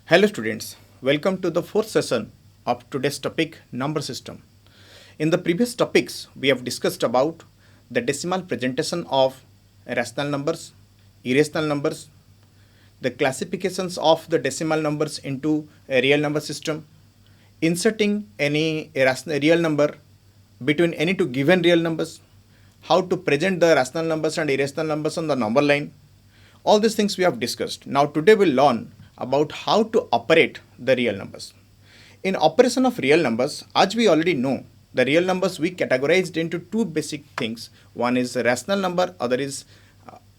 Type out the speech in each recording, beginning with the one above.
Hello students, welcome to the fourth session of today's topic number system. In the previous topics, we have discussed about the decimal presentation of rational numbers, irrational numbers, the classifications of the decimal numbers into a real number system, inserting any irrational real number between any two given real numbers, how to present the rational numbers and irrational numbers on the number line. All these things we have discussed. Now today we'll learn about how to operate the real numbers. In operation of real numbers, as we already know, the real numbers we categorized into two basic things. One is rational number, other is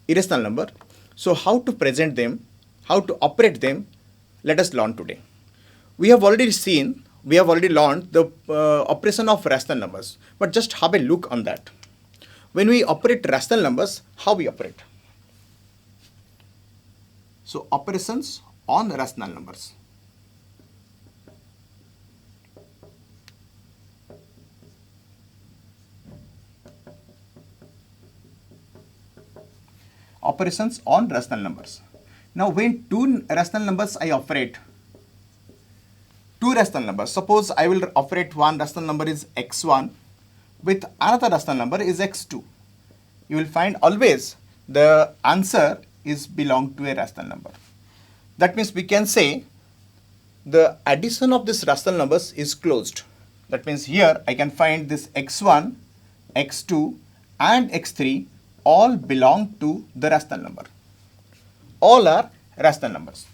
irrational number. So how to present them, how to operate them, let us learn today. We have already learned the operation of rational numbers, but just have a look on that. When we operate rational numbers, how we operate? So operations on rational numbers. Operations on rational numbers. Now when two rational numbers I operate, two rational numbers, suppose I will operate one rational number is x1 with another rational number is x2. You will find always the answer is belong to a rational number. That means we can say the addition of these rational numbers is closed. That means here I can find this x1, x2 and x3 all belong to the rational number. All are rational numbers.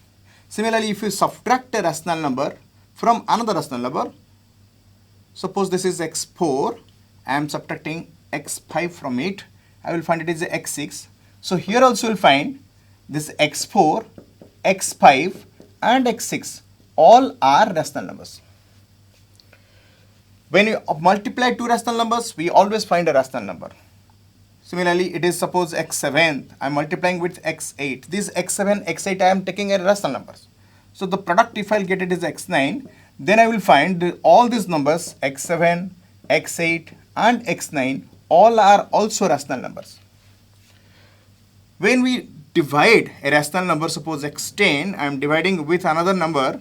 Similarly, if you subtract a rational number from another rational number, suppose this is x4, I am subtracting x5 from it, I will find it is x6. So here also you will find this x4, x5 and x6 all are rational numbers. When you multiply two rational numbers, we always find a rational number. Similarly, it is suppose x7, I am multiplying with x8. This x7, x8 I am taking a rational numbers. So the product if I will get it is x9, then I will find all these numbers x7, x8 and x9 all are also rational numbers. When we divide a rational number, suppose x10, I am dividing with another number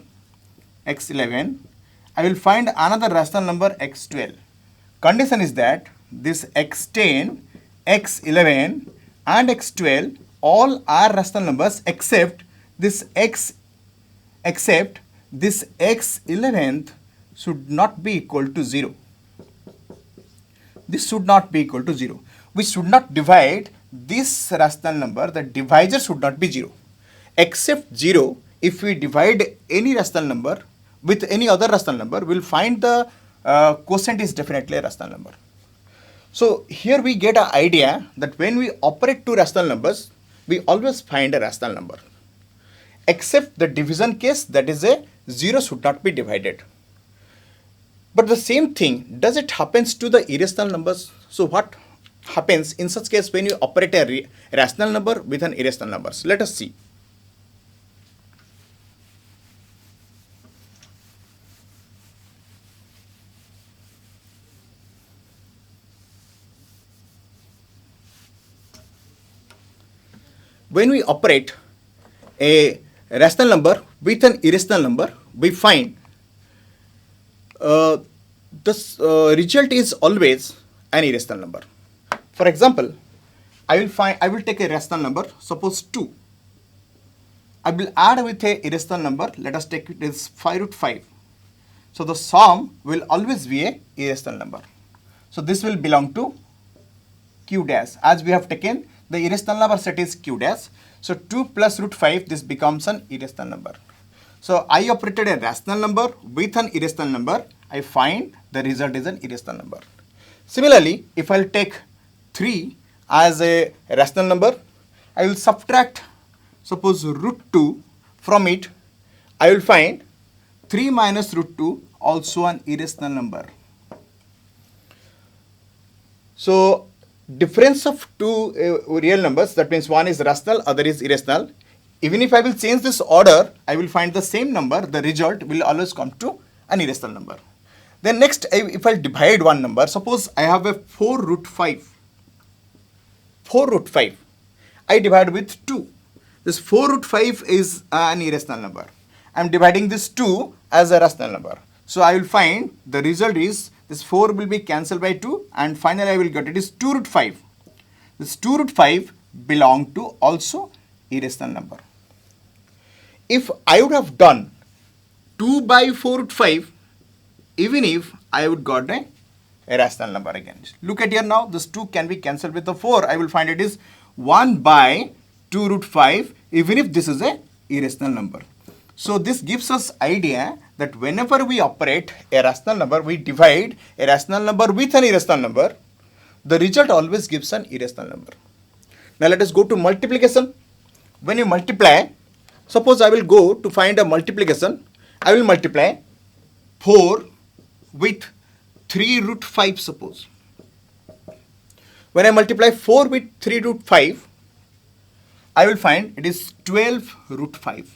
x11, I will find another rational number x12. Condition is that this x10, x11 and x12 all are rational numbers except this x11th should not be equal to 0. This should not be equal to 0. We should not divide this rational number, the divisor should not be 0. Except 0, if we divide any rational number with any other rational number, we will find the quotient is definitely a rational number. So here we get an idea that when we operate two rational numbers, we always find a rational number. Except the division case, that is a 0 should not be divided. But the same thing, does it happens to the irrational numbers? So what happens in such case when you operate a rational number with an irrational numbers? Let us see. When we operate a rational number with an irrational number, we find the result is always an irrational number. For example, I will take a rational number, suppose 2. I will add with a irrational number, let us take it as 5 root 5. So the sum will always be a irrational number. So this will belong to q dash, as we have taken the irrational number set is q dash. So 2 plus root 5, this becomes an irrational number. So I operated a rational number with an irrational number, I find the result is an irrational number. Similarly, if I will take 3 as a rational number, I will subtract suppose root 2 from it, I will find 3 minus root 2 also an irrational number. So difference of two real numbers, that means one is rational, other is irrational. Even if I will change this order, I will find the same number, the result will always come to an irrational number. Then next, if I divide one number, suppose I have a 4 root 5. 4 root 5. I divide with 2. This 4 root 5 is an irrational number. I am dividing this 2 as a rational number. So I will find the result is this 4 will be cancelled by 2 and finally I will get it is 2 root 5. This 2 root 5 belong to also irrational number. If I would have done 2 by 4 root 5, even if I would got a rational number again. Look at here now, this 2 can be cancelled with the 4. I will find it is 1 by 2 root 5 even if this is a irrational number. So this gives us idea that whenever we operate a rational number, we divide a rational number with an irrational number, the result always gives an irrational number. Now let us go to multiplication. When you multiply, suppose I will go to find a multiplication, I will multiply 4 with 3 root 5 suppose. When I multiply 4 with 3 root 5, I will find it is 12 root 5.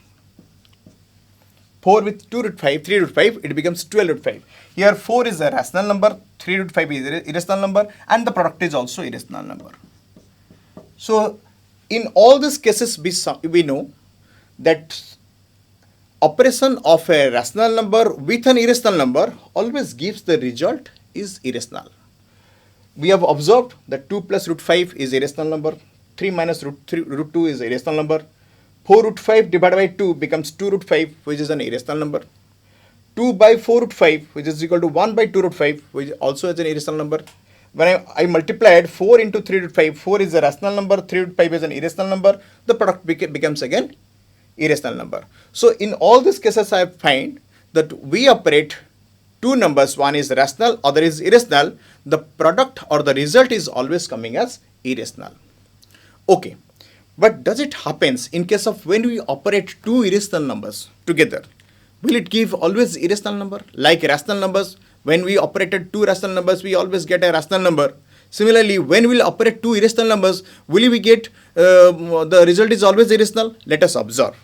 4 with 2 root 5, 3 root 5, it becomes 12 root 5. Here 4 is a rational number, 3 root 5 is irrational number and the product is also irrational number. So in all these cases we know that operation of a rational number with an irrational number always gives the result is irrational. We have observed that 2 plus root 5 is irrational number, 3 minus root 2 is irrational number, 4 root 5 divided by 2 becomes 2 root 5 which is an irrational number, 2 by 4 root 5 which is equal to 1 by 2 root 5 which also is an irrational number. When I multiplied 4 into 3 root 5, 4 is a rational number, 3 root 5 is an irrational number, the product becomes again irrational number. So in all these cases I find that we operate two numbers, one is rational, other is irrational, the product or the result is always coming as irrational. Okay, but does it happens in case of when we operate two irrational numbers together, will it give always irrational number? Like rational numbers, when we operated two rational numbers, we always get a rational number. Similarly, when we will operate two irrational numbers, will we get the result is always irrational? Let us observe.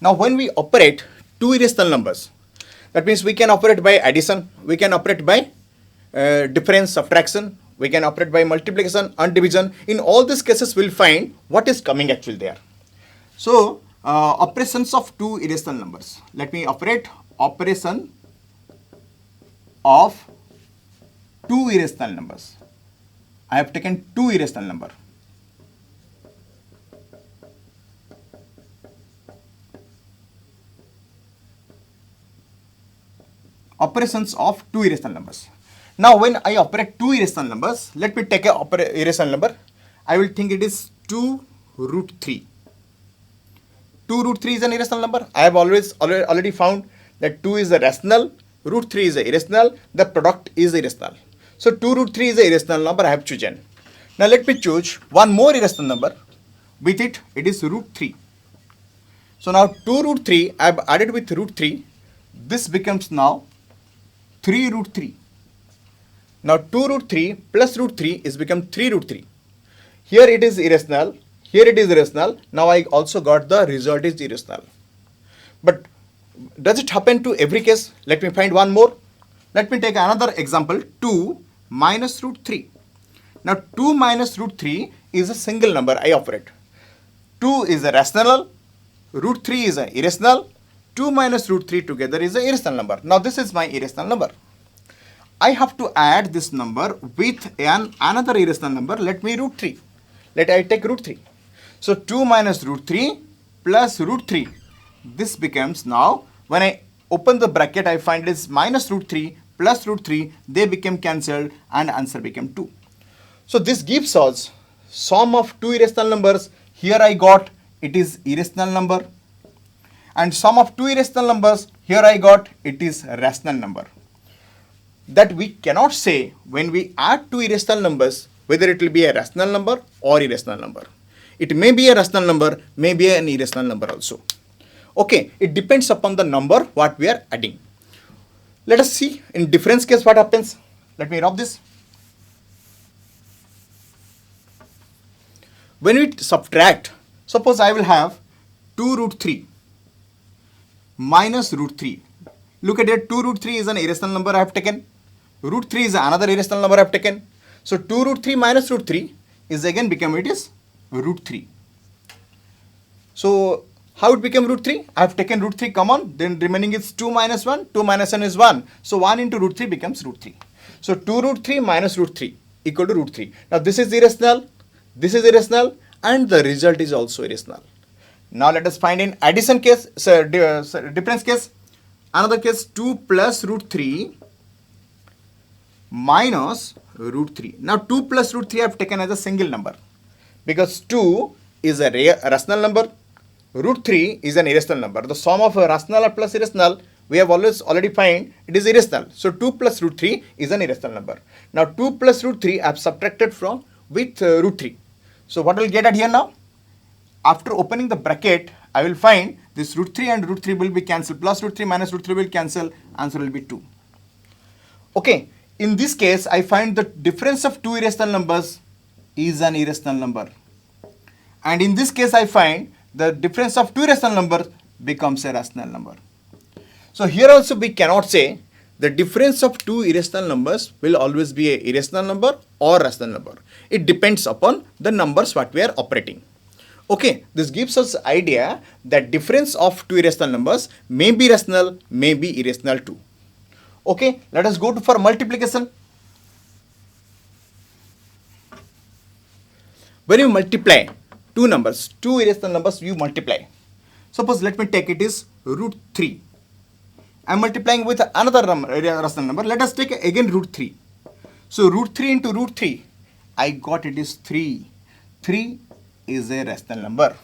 Now, when we operate two irrational numbers, that means we can operate by addition, we can operate by difference, subtraction, we can operate by multiplication and division. In all these cases, we'll find what is coming actually there. So, operations of two irrational numbers. Let me operate operation of two irrational numbers. I have taken two irrational number. Operations of two irrational numbers. Now, when I operate two irrational numbers, let me take a irrational number. I will think it is 2 root 3. 2 root 3 is an irrational number. I have already found that 2 is a rational, root 3 is a irrational, the product is irrational. So 2 root 3 is a irrational number I have chosen. Now let me choose one more irrational number. With it is root 3. So now 2 root 3 I have added with root 3. This becomes now 3 root 3. Now 2 root 3 plus root 3 is become 3 root 3. Here it is irrational. Here it is irrational. Now I also got the result is irrational. But does it happen to every case? Let me find one more. Let me take another example. 2 minus root 3. Now 2 minus root 3 is a single number I operate. 2 is a rational. Root 3 is an irrational. 2 minus root 3 together is an irrational number. Now this is my irrational number. I have to add this number with another irrational number. Let me root 3. Let I take root 3. So 2 minus root 3 plus root 3. This becomes now, when I open the bracket, I find it is minus root 3 plus root 3. They became cancelled and answer became 2. So this gives us sum of two irrational numbers. Here I got it is irrational number. And sum of two irrational numbers, here I got it is rational number. That we cannot say when we add two irrational numbers whether it will be a rational number or irrational number. It may be a rational number, may be an irrational number also. Okay, it depends upon the number what we are adding. Let us see in difference case what happens. Let me rub this. When we subtract, suppose I will have 2 root 3 minus root 3. Look at it, 2 root 3 is an irrational number I have taken. Root 3 is another irrational number I have taken. So 2 root 3 minus root 3 is again become it is root 3. So how it became root 3? I have taken root 3 common, then remaining is 2 minus 1, 2 minus 1 is 1. So 1 into root 3 becomes root 3. So 2 root 3 minus root 3 equal to root 3. Now this is irrational, and the result is also irrational. Now let us find in addition case, difference case. Another case, 2 plus root 3 minus root 3. Now 2 plus root 3 I have taken as a single number because 2 is a rational number, root 3 is an irrational number. The sum of a rational plus irrational we have already find it is irrational. So 2 plus root 3 is an irrational number. Now 2 plus root 3 I have subtracted from with root 3. So what will get at here now? After opening the bracket, I will find this root 3 and root 3 will be cancelled. Plus root 3 minus root 3 will cancel. Answer will be 2. Okay. In this case, I find the difference of two irrational numbers is an irrational number. And in this case, I find the difference of two irrational numbers becomes a rational number. So here also we cannot say the difference of two irrational numbers will always be a irrational number or rational number. It depends upon the numbers what we are operating. Okay, this gives us idea that difference of two irrational numbers may be rational, may be irrational too. Okay, let us go to for multiplication. When you multiply two numbers, two irrational numbers, you multiply. Suppose let me take it is root 3. I am multiplying with another rational number. Let us take again root 3. So root 3 into root 3, I got it is 3. 3 is a rational number.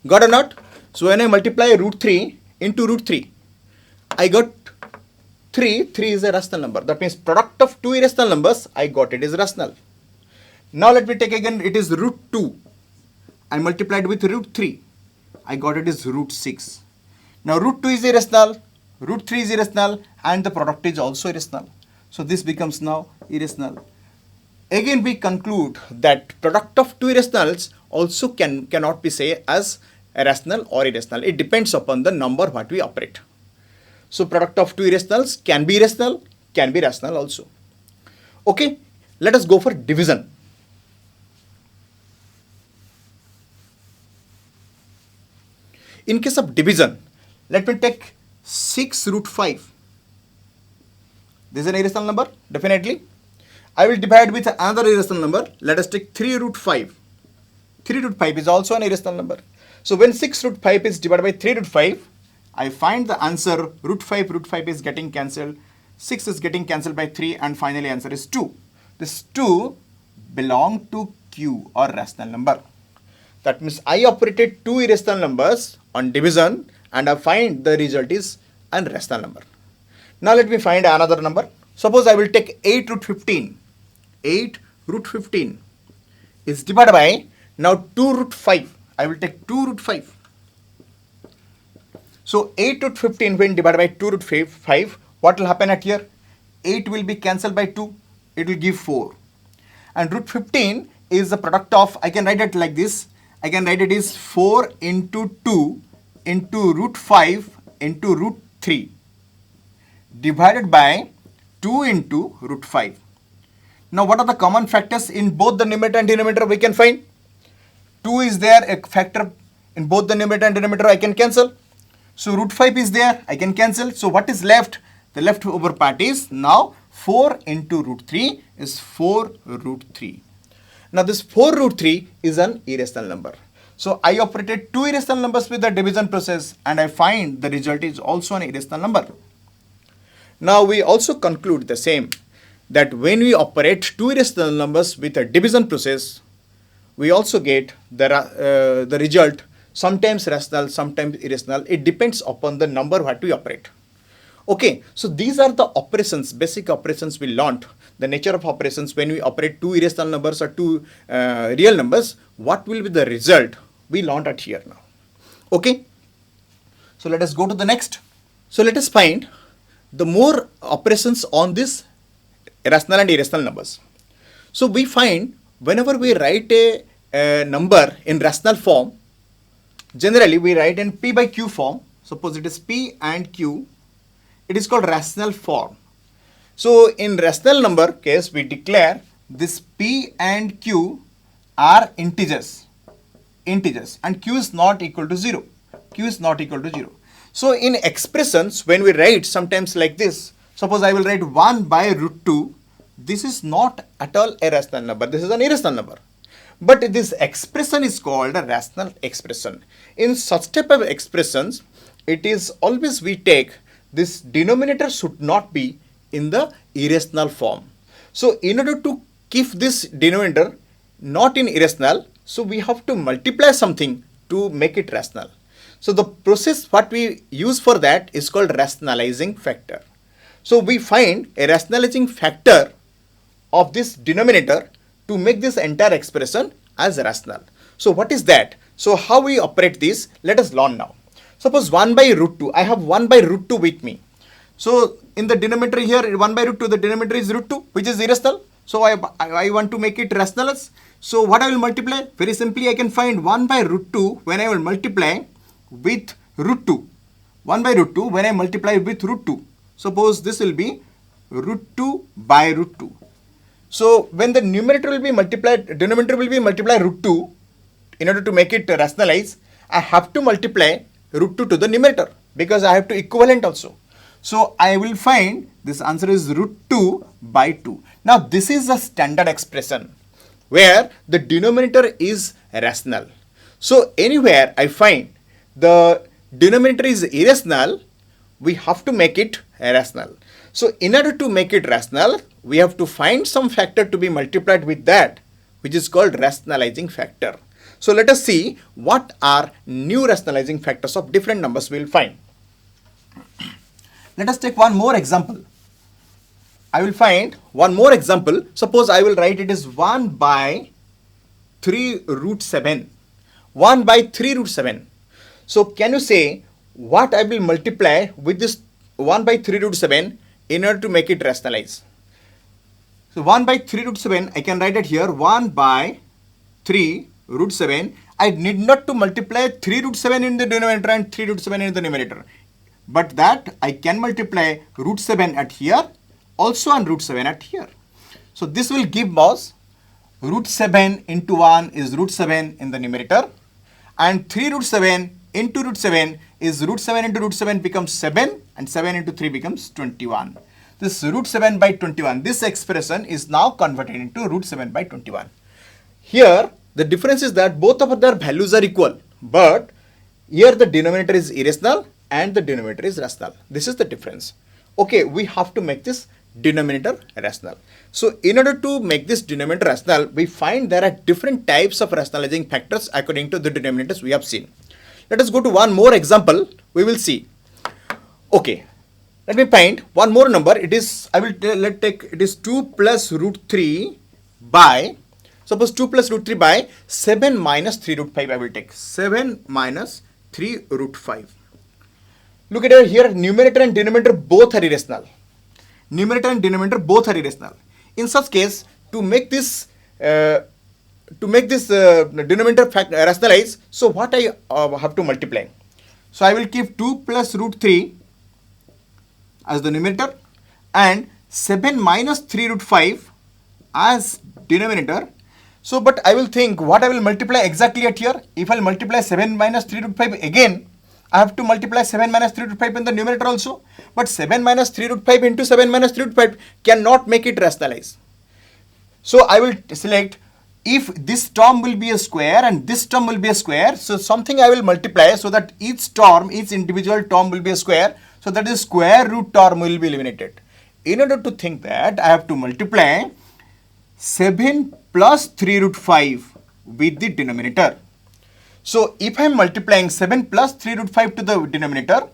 Got or not? So when I multiply root 3 into root 3, I got 3. 3 is a rational number. That means product of two irrational numbers, I got it is rational. Now let me take again it is root 2. I multiplied with root 3. I got it is root 6. Now root 2 is irrational, root 3 is irrational, and the product is also irrational. So this becomes now irrational. Again we conclude that product of two irrationals also cannot be say as rational or irrational. It depends upon the number what we operate. So product of two irrationals can be irrational, can be rational also. Okay, let us go for division. In case of division, let me take 6 root 5. This is an irrational number, definitely. I will divide with another irrational number. Let us take 3 root 5. 3 root 5 is also an irrational number. So when 6 root 5 is divided by 3 root 5, I find the answer root 5 is getting cancelled, 6 is getting cancelled by 3, and finally answer is 2. This 2 belong to Q or rational number. That means I operated two irrational numbers on division and I find the result is a rational number. Now let me find another number. Suppose I will take 8 root 15. 8 root 15 is divided by now 2 root 5. I will take 2 root 5. So 8 root 15 when divided by 2 root 5, what will happen at here? 8 will be cancelled by 2. It will give 4. And root 15 is the product of, I can write it like this. I can write it is 4 into 2 into root 5 into root 3 divided by 2 into root 5. Now what are the common factors in both the numerator and denominator we can find? 2 is there, a factor in both the numerator and denominator I can cancel. So root 5 is there, I can cancel. So what is left? The leftover part is now 4 into root 3 is 4 root 3. Now this 4 root 3 is an irrational number. So I operated two irrational numbers with the division process and I find the result is also an irrational number. Now we also conclude the same, that when we operate two irrational numbers with a division process, we also get the result sometimes rational, sometimes irrational. It depends upon the number what we operate. Okay, so these are the operations, basic operations we learnt. The nature of operations when we operate two irrational numbers or two real numbers, what will be the result we learnt at here now. Okay, so let us go to the next. So let us find the more operations on this rational and irrational numbers. So we find whenever we write a number in rational form, generally we write in P by Q form. Suppose it is P and Q, it is called rational form. So in rational number case we declare this P and Q are integers, and Q is not equal to 0. Q is not equal to 0. So in expressions, when we write sometimes like this, suppose I will write 1 by root 2, this is not at all a rational number, this is an irrational number. But this expression is called a rational expression. In such type of expressions, it is always we take this denominator should not be in the irrational form. So in order to keep this denominator not in irrational, so we have to multiply something to make it rational. So the process what we use for that is called rationalizing factor. So we find a rationalizing factor of this denominator to make this entire expression as rational. So what is that? So how we operate this? Let us learn now. Suppose 1 by root 2. I have 1 by root 2 with me. So in the denominator here, 1 by root 2, the denominator is root 2, which is irrational. So I want to make it rational. So what I will multiply? Very simply, I can find 1 by root 2 when I will multiply with root 2. 1 by root 2 when I multiply with root 2. Suppose this will be root 2 by root 2. So when the numerator will be multiplied, denominator will be multiplied root 2, in order to make it rationalize, I have to multiply root 2 to the numerator because I have to equivalent also. So I will find this answer is root 2 by 2. Now this is a standard expression where the denominator is rational. So anywhere I find the denominator is irrational, we have to make it rational. So in order to make it rational, we have to find some factor to be multiplied with that, which is called rationalizing factor. So let us see what are new rationalizing factors of different numbers we will find. Let us take one more example. I will find one more example. Suppose I will write it is 1 by 3 root 7. 1 by 3 root 7. So can you say what I will multiply with this 1 by 3 root 7 in order to make it rationalize? So 1 by 3 root 7, I can write it here 1 by 3 root 7. I need not to multiply 3 root 7 in the denominator and 3 root 7 in the numerator. But that I can multiply root 7 at here also and root 7 at here. So this will give us root 7 into 1 is root 7 in the numerator, and 3 root 7 into root 7 is root 7 into root 7 becomes 7, and 7 into 3 becomes 21. This root 7 by 21, this expression is now converted into root 7 by 21. Here the difference is that both of their values are equal, but here the denominator is irrational and the denominator is rational. This is the difference. Okay, we have to make this denominator rational. So in order to make this denominator rational, we find there are different types of rationalizing factors according to the denominators we have seen. Let us go to one more example. We will see. Okay, let me find one more number. It is, I will take it is 2 plus root 3 by, suppose 2 plus root 3 by 7 minus 3 root 5. I will take 7 minus 3 root 5. Look at here, numerator and denominator both are irrational. Numerator and denominator both are irrational. In such case, to make this denominator rationalize, so what I have to multiply? So I will keep 2 plus root 3 as the numerator and 7 minus 3 root 5 as denominator. So but I will think what I will multiply exactly at here. If I will multiply 7 minus 3 root 5 again, I have to multiply 7 minus 3 root 5 in the numerator also. But 7 minus 3 root 5 into 7 minus 3 root 5 cannot make it rationalize. So I will select if this term will be a square and this term will be a square. So something I will multiply so that each term, each individual term will be a square. So that is square root term will be eliminated. In order to think that, I have to multiply 7 plus 3 root 5 with the denominator. So if I am multiplying 7 plus 3 root 5 to the denominator,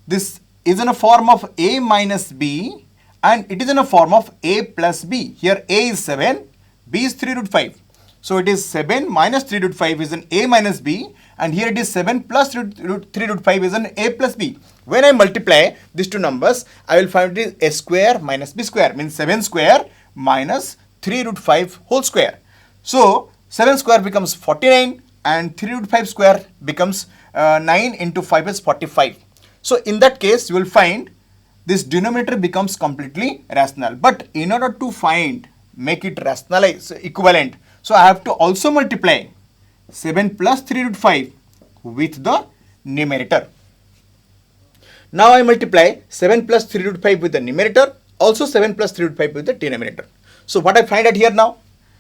this is in a form of a minus b and it is in a form of a plus b. Here a is 7, b is 3 root 5. So it is 7 minus 3 root 5 is an a minus b, and here it is 7 plus 3 root 5 is an a plus b. When I multiply these two numbers, I will find it is a square minus b square, means 7 square minus 3 root 5 whole square. So 7 square becomes 49 and 3 root 5 square becomes 9 into 5 is 45. So in that case, you will find this denominator becomes completely rational. But in order to find make it rationalize equivalent, so I have to also multiply 7 plus 3 root 5 with the numerator. Now I multiply 7 plus 3 root 5 with the numerator, also 7 plus 3 root 5 with the denominator. So what I find out here now?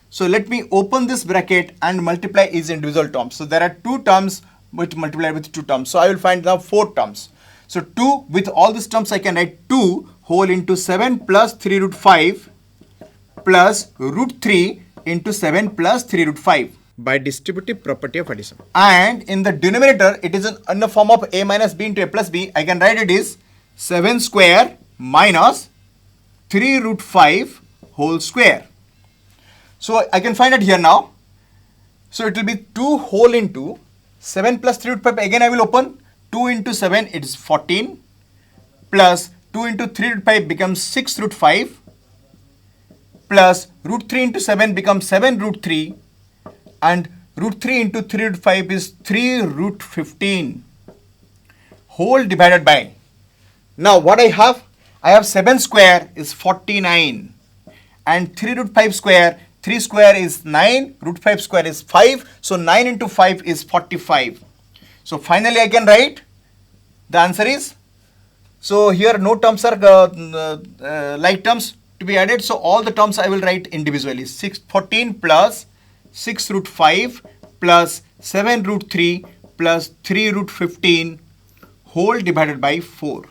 So let me open this bracket and multiply each individual terms. So there are 2 terms which multiply with 2 terms. So I will find now 4 terms. So 2 with all these terms I can write 2 whole into 7 plus 3 root 5 plus root 3 into 7 plus 3 root 5 by distributive property of addition. And in the denominator it is in the form of a minus b into a plus b. I can write it is 7 square minus 3 root 5 whole square. So I can find it here now. So it will be 2 whole into 7 plus 3 root 5. Again I will open 2 into 7, it is 14 plus 2 into 3 root 5 becomes 6 root 5 plus root 3 into 7 becomes 7 root 3 and root 3 into 3 root 5 is 3 root 15 whole divided by. Now what I have 7 square is 49 and 3 root 5 square, 3 square is 9, root 5 square is 5, so 9 into 5 is 45. So finally I can write the answer is, so here no terms are like terms to be added, so all the terms I will write individually. 14 plus 6 root 5 plus 7 root 3 plus 3 root 15 whole divided by 4.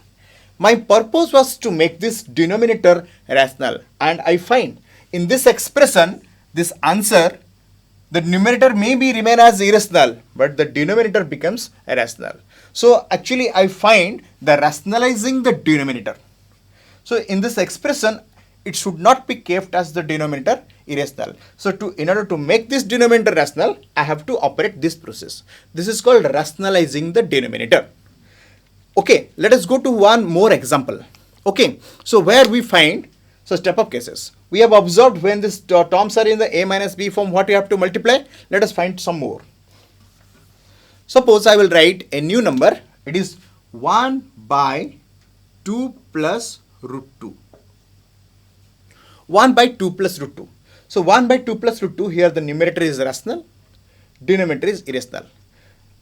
My purpose was to make this denominator rational, and I find in this expression, this answer, the numerator may be remain as irrational, but the denominator becomes rational. So actually I find the rationalizing the denominator. So in this expression, it should not be kept as the denominator irrational. So in order to make this denominator rational, I have to operate this process. This is called rationalizing the denominator. Okay, let us go to one more example. Okay, so where we find, so step of cases. We have observed when these terms are in the a minus b form, what you have to multiply. Let us find some more. Suppose I will write a new number. It is 1 by 2 plus root 2. 1 by 2 plus root 2. So 1 by 2 plus root 2, here the numerator is rational, denominator is irrational.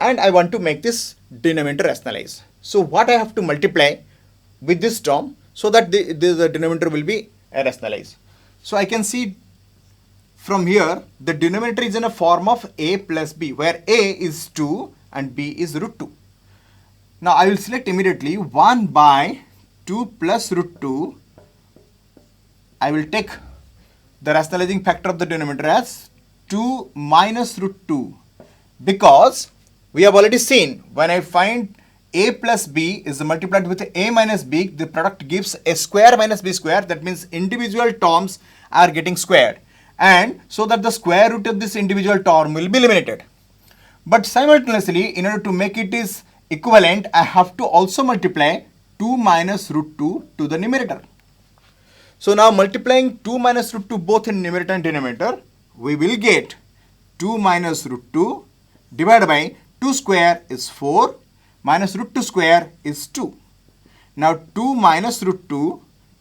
And I want to make this denominator rationalize. So what I have to multiply with this term so that the denominator will be rationalized. So I can see from here the denominator is in a form of a plus b, where a is 2 and b is root 2. Now I will select immediately 1 by 2 plus root 2. I will take the rationalizing factor of the denominator as 2 minus root 2, because we have already seen when I find a plus b is multiplied with a minus b, the product gives a square minus b square. That means individual terms are getting squared, and so that the square root of this individual term will be eliminated. But simultaneously, in order to make it is equivalent, I have to also multiply 2 minus root 2 to the numerator. So now multiplying 2 minus root 2 both in numerator and denominator, we will get 2 minus root 2 divided by 2 square is 4 minus root 2 square is 2. Now 2 minus root 2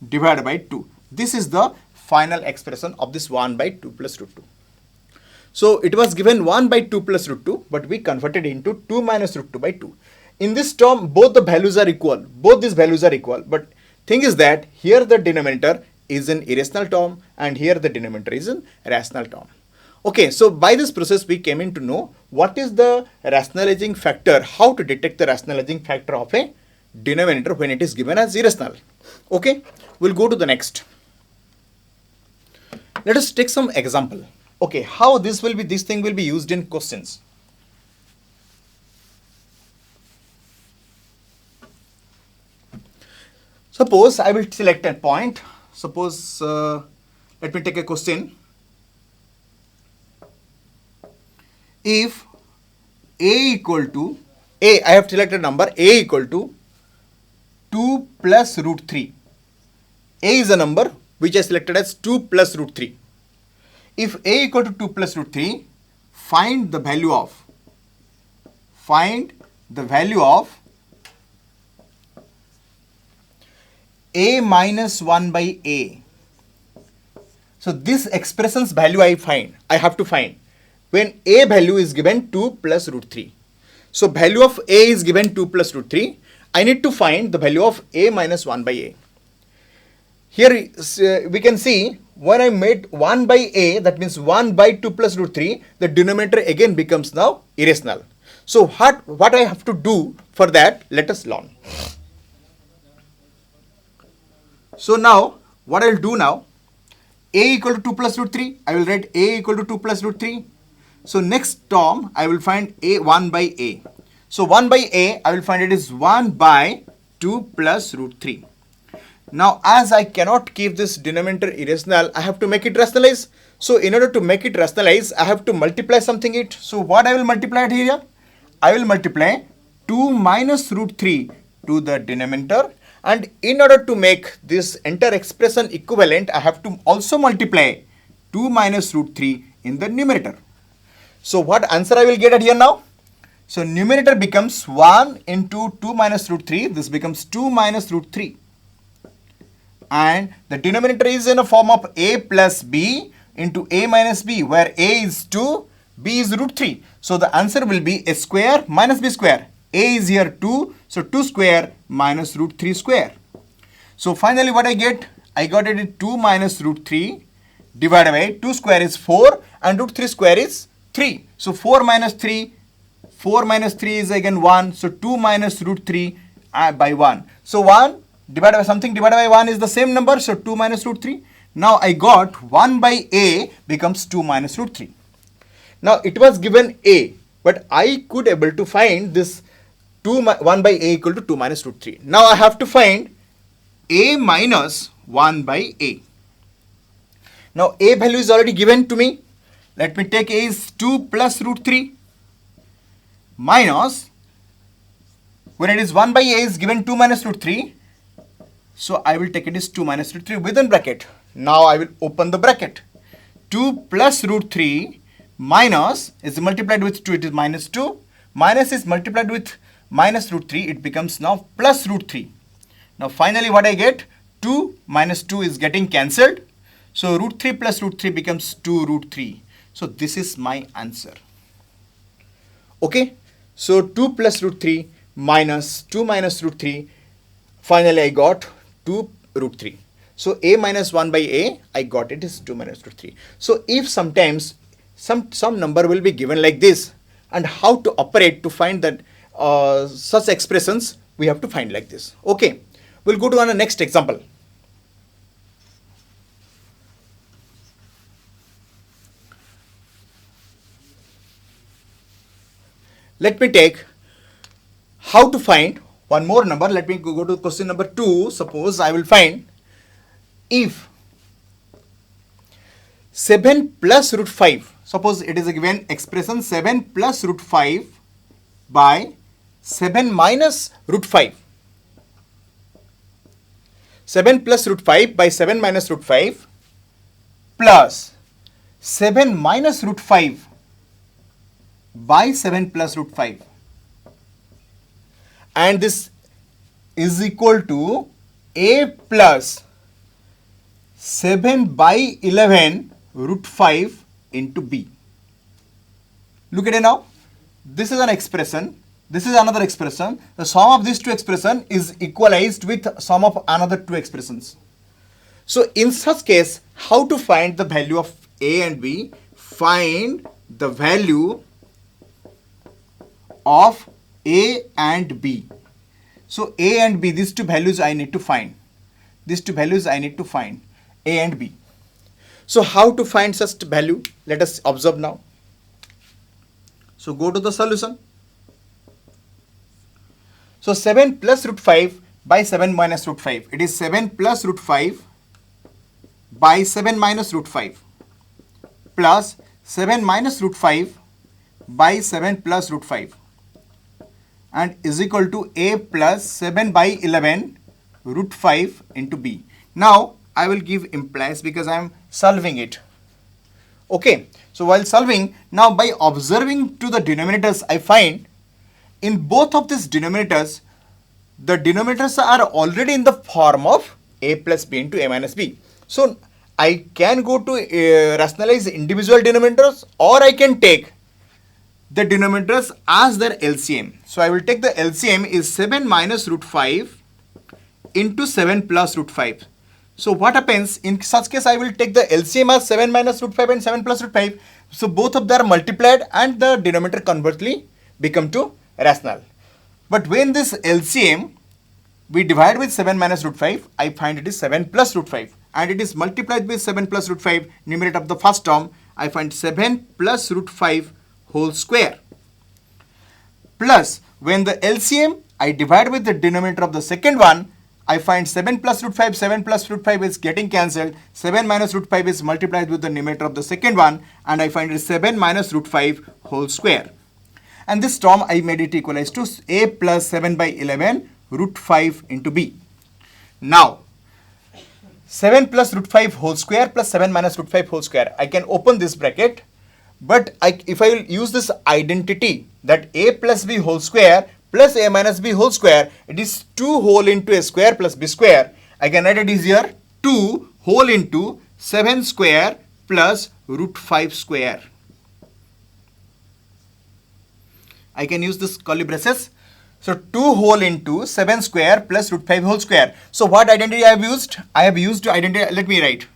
divided by 2. This is the final expression of this 1 by 2 plus root 2. So it was given 1 by 2 plus root 2, but we converted into 2 minus root 2 by 2. In this term, both the values are equal. Both these values are equal. But thing is that here the denominator is an irrational term and here the denominator is an rational term. Okay, so by this process we came in to know what is the rationalizing factor, how to detect the rationalizing factor of a denominator when it is given as irrational. Okay, we'll go to the next. Let us take some example. Okay, how this thing will be used in questions. Suppose I will select a point. Suppose let me take a question. If a equal to a, I have selected number a equal to 2 plus root 3. A is a number which I selected as 2 plus root 3. If a equal to 2 plus root 3, find the value of a minus 1 by a So this expression's value I have to find when a value is given 2 plus root 3. So value of a is given 2 plus root 3. I need to find the value of a minus 1 by a. Here we can see when I made 1 by a, that means 1 by 2 plus root 3, the denominator again becomes now irrational. So what I have to do for that, let us learn. So now what I will do now, a equal to 2 plus root 3, I will write a equal to 2 plus root 3. So next term I will find a 1 by a. So 1 by a I will find it is 1 by 2 plus root 3. Now as I cannot keep this denominator irrational, I have to make it rationalize. So in order to make it rationalize, I have to multiply something it. So what I will multiply it here? I will multiply 2 minus root 3 to the denominator, and in order to make this entire expression equivalent, I have to also multiply 2 minus root 3 in the numerator. So what answer I will get at here now? So numerator becomes 1 into 2 minus root 3. This becomes 2 minus root 3. And the denominator is in a form of a plus b into a minus b, where a is 2, b is root 3. So the answer will be a square minus b square. A is here 2, so 2 square minus root 3 square. So finally what I get? I got it in 2 minus root 3 divided by 2 square is 4 and root 3 square is 3. So 4 minus 3 is again 1. So 2 minus root 3 by 1. So 1 divided by something divided by 1 is the same number. So 2 minus root 3. Now I got 1 by a becomes 2 minus root 3. Now it was given a, but I could able to find this 1 by a equal to 2 minus root 3. Now I have to find a minus 1 by a. Now a value is already given to me. Let me take a is 2 plus root 3 minus, when it is 1 by a is given 2 minus root 3. So I will take it as 2 minus root 3 within bracket. Now I will open the bracket. 2 plus root 3 minus is multiplied with 2, it is minus 2. Minus is multiplied with minus root 3, it becomes now plus root 3. Now finally what I get? 2 minus 2 is getting cancelled. So root 3 plus root 3 becomes 2 root 3. So this is my answer. Okay. So 2 plus root 3 minus 2 minus root 3. Finally I got 2 root 3. So a minus 1 by a, I got it is 2 minus root 3. So if sometimes some number will be given like this, and how to operate to find that such expressions, we have to find like this. Okay. We'll go to the next example. Let me take how to find one more number. Let me go to question number 2. Suppose I will find if 7 plus root 5, suppose it is a given expression 7 plus root 5 by 7 minus root 5. 7 plus root 5 by 7 minus root 5 plus 7 minus root 5 by 7 plus root 5, and this is equal to a plus 7 by 11 root 5 into b. Look at it now. This is an expression. This is another expression. The sum of these two expressions is equalized with sum of another two expressions. So in such case, how to find the value of a and b? Find the value of a and b. So a and b, these two values I need to find. These two values I need to find, a and b. So how to find such value? Let us observe now. So go to the solution. So 7 plus root 5 by 7 minus root 5. It is 7 plus root 5 by 7 minus root 5 plus 7 minus root 5 by 7 plus root 5 and is equal to a plus 7 by 11 root 5 into b. Now I will give implies because I am solving it. Okay. So while solving, now by observing to the denominators, I find in both of these denominators, the denominators are already in the form of a plus b into a minus b. So I can go to rationalize individual denominators, or I can take the denominators as their LCM. So I will take the LCM is 7 minus root 5 into 7 plus root 5. So what happens in such case, I will take the LCM as 7 minus root 5 and 7 plus root 5. So both of them are multiplied and the denominator conversely become to rational. But when this LCM we divide with 7 minus root 5, I find it is 7 plus root 5, and it is multiplied with 7 plus root 5, numerator of the first term, I find 7 plus root 5 whole square. Plus, when the LCM I divide with the denominator of the second one, I find 7 plus root 5, 7 plus root 5 is getting cancelled, 7 minus root 5 is multiplied with the numerator of the second one, and I find it 7 minus root 5 whole square. And this term I made it equalize to a plus 7 by 11 root 5 into b. Now, 7 plus root 5 whole square plus 7 minus root 5 whole square. I can open this bracket, but if I will use this identity that a plus b whole square plus a minus b whole square, it is 2 whole into a square plus b square. I can write it is here 2 whole into 7 square plus root 5 square. I can use this curly braces. So 2 whole into 7 square plus root 5 whole square. So what identity I have used? I have used identity, let me write.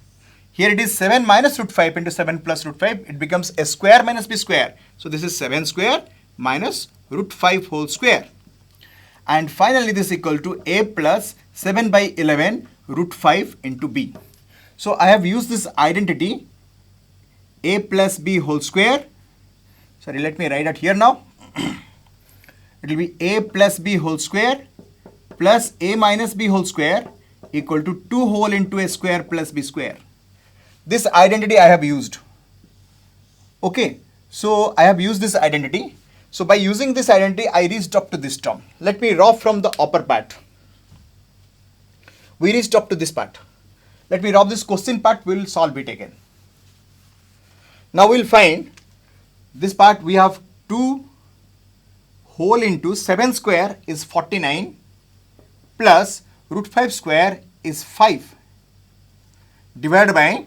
Here it is 7 minus root 5 into 7 plus root 5. It becomes a square minus b square. So this is 7 square minus root 5 whole square. And finally this is equal to a plus 7 by 11 root 5 into b. So I have used this identity a plus b whole square. Sorry, let me write it here now. It will be a plus b whole square plus a minus b whole square equal to 2 whole into a square plus b square. This identity I have used. Okay, so I have used this identity. So by using this identity, I reached up to this term. Let me draw from the upper part. We reached up to this part. Let me draw this question part, we will solve it again. Now we will find this part, we have 2 whole into 7 square is 49 plus root 5 square is 5 divided by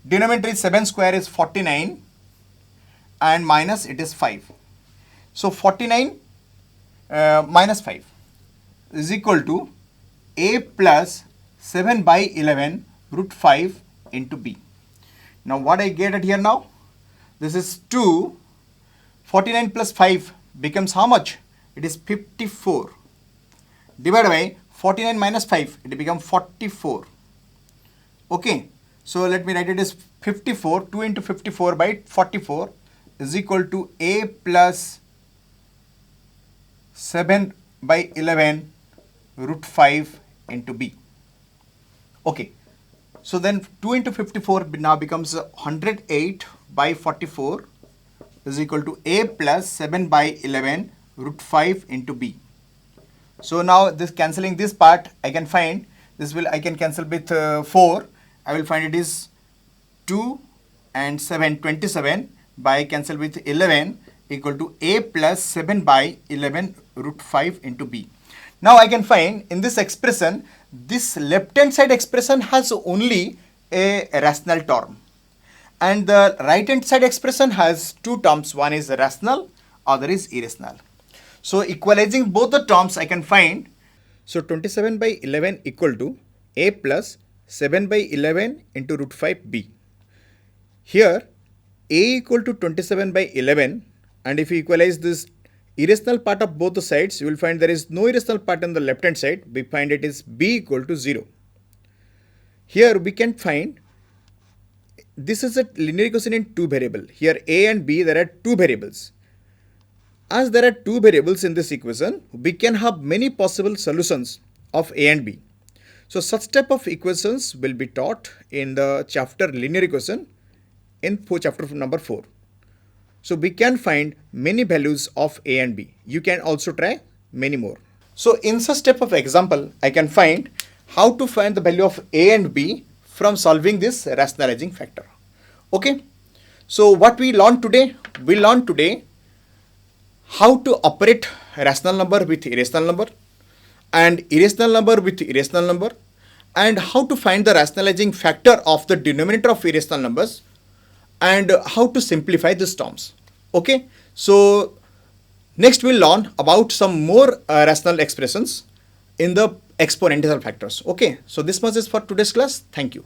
denominator is 7 square is 49 and minus it is 5. So 49 minus 5 is equal to a plus 7 by 11 root 5 into b. Now what I get at here now? This is 2, 49 plus 5 becomes how much? It is 54 divided by 49 minus 5, it becomes 44. Okay, so let me write it as 54, 2 into 54 by 44 is equal to a plus 7 by 11 root 5 into b. Okay, so then 2 into 54 now becomes 108 by 44 is equal to a plus 7 by 11 root 5 into b. So now this cancelling this part, I can find this will, I can cancel with 4. I will find it is 2 and 7, 27 by cancel with 11 equal to a plus 7 by 11 root 5 into b. Now I can find in this expression, this left hand side expression has only a rational term, and the right hand side expression has two terms, one is rational, other is irrational. So equalizing both the terms I can find, so 27 by 11 equal to a plus 7 by 11 into root 5 b. Here a equal to 27 by 11, and if you equalize this irrational part of both the sides, you will find there is no irrational part on the left hand side. We find it is b equal to 0. Here we can find this is a linear equation in two variables. Here a and b, there are two variables. As there are two variables in this equation, we can have many possible solutions of a and b. So such type of equations will be taught in the chapter linear equation in chapter number 4. So we can find many values of a and b. You can also try many more. So in such type of example, I can find how to find the value of a and b from solving this rationalizing factor. Okay. So what we learned today? We learned today how to operate rational number with irrational number and irrational number with irrational number, and how to find the rationalizing factor of the denominator of irrational numbers, and how to simplify these terms. Okay, so next we'll learn about some more rational expressions in the exponential factors. Okay, so this much is for today's class. Thank you.